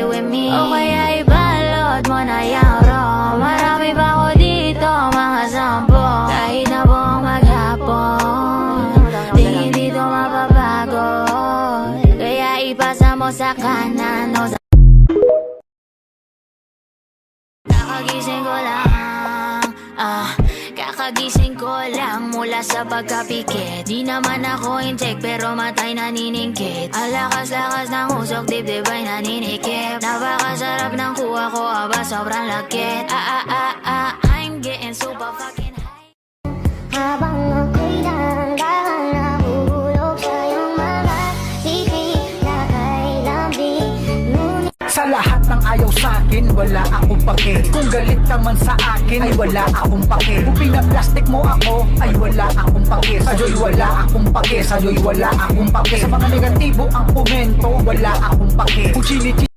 with me. O kaya ibalot mo na yung rom. Marami pa ako dito, mga sampo. Kahit na buong maghapon, di hindi to mapapago. Kaya ipasa mo sa kanan o sa... Kakagising ko lang, kakagising ko lang mula sa pagkapikit. Di naman ako incheck pero matay naniningkit. Ang lakas-lakas ng usok, dibdib ay naninikip. Napakasarap ng kuha ko, aba sobrang lakit. I'm getting super fucking high. Habang ako'y dahan-dahan nahuhulog sa iyong mga sisig na kay lambing. Ngunit Sa lahat ng ayaw sa'kin, wala akong pake. Kung galit ka man sa akin, ay wala akong pake. Kung pinaplastic mo ako, ay wala akong pake. Sa'yo'y wala akong pake, sa'yo'y wala akong pake. Sa mga negatibo ang komento, wala akong pake. Kung